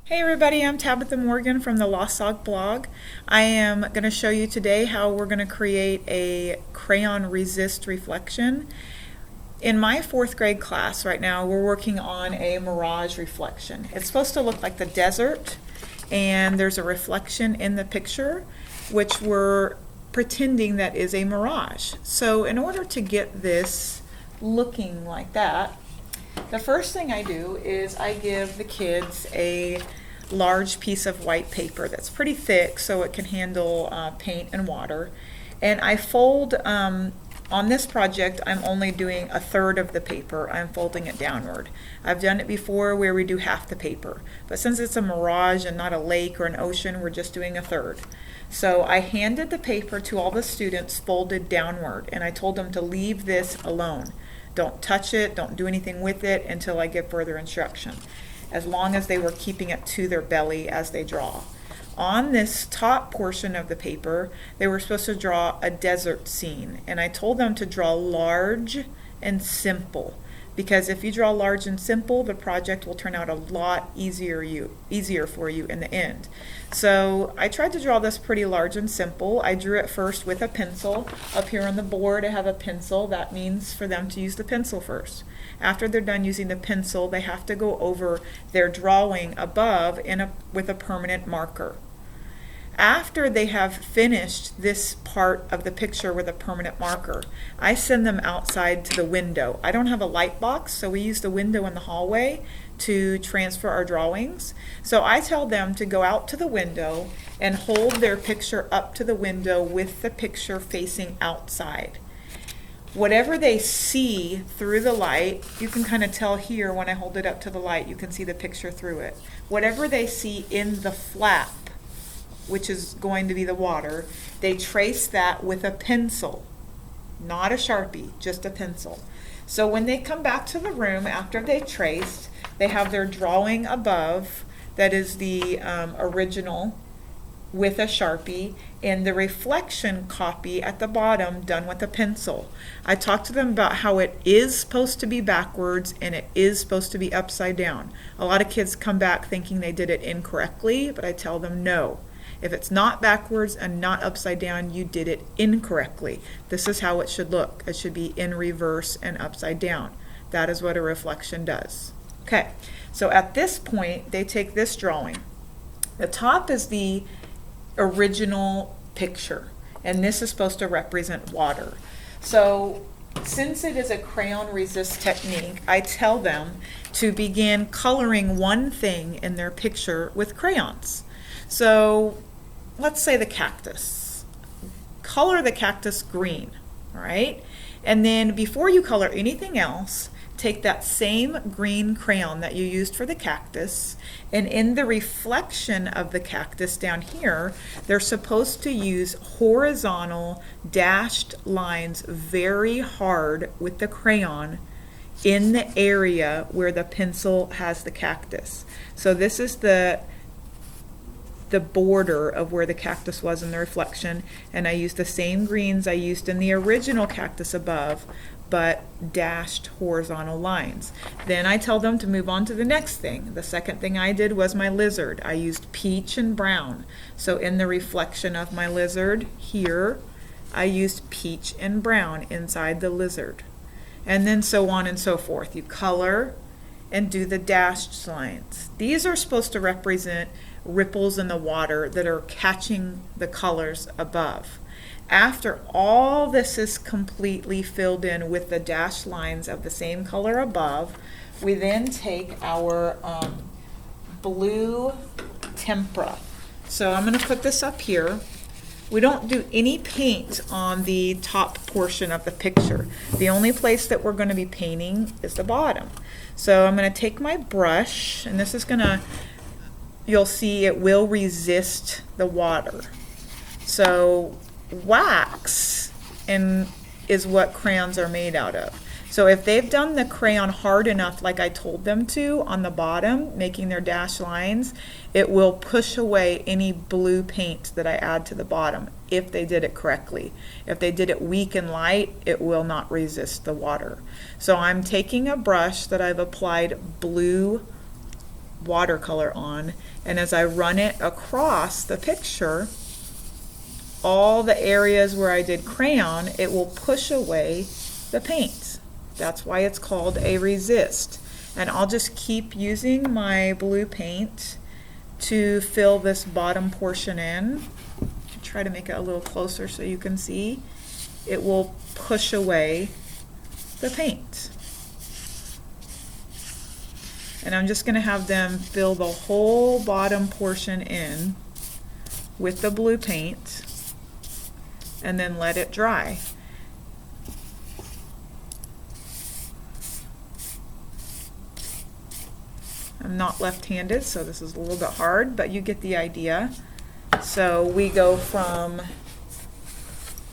Hey everybody, I'm Tabitha Morgan from the Lost Dog blog. I am going to show you today how we're going to create a Crayon Resist reflection. In my fourth grade class right now, we're working on a mirage reflection. It's supposed to look like the desert, and there's a reflection in the picture, which we're pretending that is a mirage. So in order to get this looking like that, the first thing I do is I give the kids a large piece of white paper that's pretty thick so it can handle paint and water. And I fold, on this project, I'm only doing a third of the paper. I'm folding it downward. I've done it before where we do half the paper. But since it's a mirage and not a lake or an ocean, we're just doing a third. So I handed the paper to all the students folded downward, and I told them to leave this alone. Don't touch it, don't do anything with it until I give further instruction, as long as they were keeping it to their belly as they draw. On this top portion of the paper, they were supposed to draw a desert scene, and I told them to draw large and simple, because if you draw large and simple, the project will turn out a lot easier for you in the end. So I tried to draw this pretty large and simple. I drew it first with a pencil. Up here on the board I have a pencil. That means for them to use the pencil first. After they're done using the pencil, they have to go over their drawing above with a permanent marker. After they have finished this part of the picture with a permanent marker, I send them outside to the window. I don't have a light box, so we use the window in the hallway to transfer our drawings. So I tell them to go out to the window and hold their picture up to the window with the picture facing outside. Whatever they see through the light, you can kind of tell here when I hold it up to the light, you can see the picture through it. Whatever they see in the flap, which is going to be the water, they trace that with a pencil, not a Sharpie, just a pencil. So when they come back to the room after they traced, they have their drawing above, that is the original with a Sharpie, and the reflection copy at the bottom done with a pencil. I talked to them about how it is supposed to be backwards and it is supposed to be upside down. A lot of kids come back thinking they did it incorrectly, but I tell them no. If it's not backwards and not upside down, you did it incorrectly. This is how it should look. It should be in reverse and upside down. That is what a reflection does. Okay, so at this point, they take this drawing. The top is the original picture, and this is supposed to represent water. So since it is a crayon resist technique, I tell them to begin coloring one thing in their picture with crayons. So let's say the cactus. Color the cactus green, all right? And then before you color anything else, take that same green crayon that you used for the cactus, and in the reflection of the cactus down here, they're supposed to use horizontal dashed lines very hard with the crayon in the area where the pencil has the cactus. So this is the border of where the cactus was in the reflection, and I used the same greens I used in the original cactus above, but dashed horizontal lines. Then I tell them to move on to the next thing. The second thing I did was my lizard. I used peach and brown. So in the reflection of my lizard here, I used peach and brown inside the lizard. And then so on and so forth. You color and do the dashed lines. These are supposed to represent ripples in the water that are catching the colors above. After all this is completely filled in with the dashed lines of the same color above, we then take our blue tempera. So I'm going to put this up here. We don't do any paint on the top portion of the picture. The only place that we're going to be painting is the bottom. So I'm going to take my brush, and this is going to, you'll see it will resist the water. So wax is what crayons are made out of. So if they've done the crayon hard enough like I told them to on the bottom, making their dashed lines, it will push away any blue paint that I add to the bottom if they did it correctly. If they did it weak and light, it will not resist the water. So I'm taking a brush that I've applied blue watercolor on, and as I run it across the picture, all the areas where I did crayon, it will push away the paint. That's why it's called a resist. And I'll just keep using my blue paint to fill this bottom portion in. Try to make it a little closer so you can see. It will push away the paint. And I'm just going to have them fill the whole bottom portion in with the blue paint and then let it dry. I'm not left-handed, so this is a little bit hard, but you get the idea. So we go from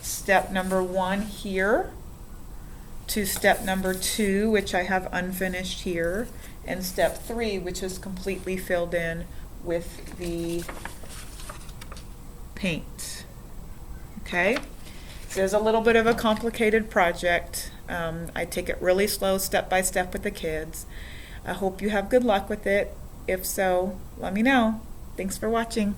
step number 1 here to step number 2, which I have unfinished here, and step 3, which is completely filled in with the paint. Okay, so it's a little bit of a complicated project. I take it really slow, step by step with the kids. I hope you have good luck with it. If so, let me know. Thanks for watching.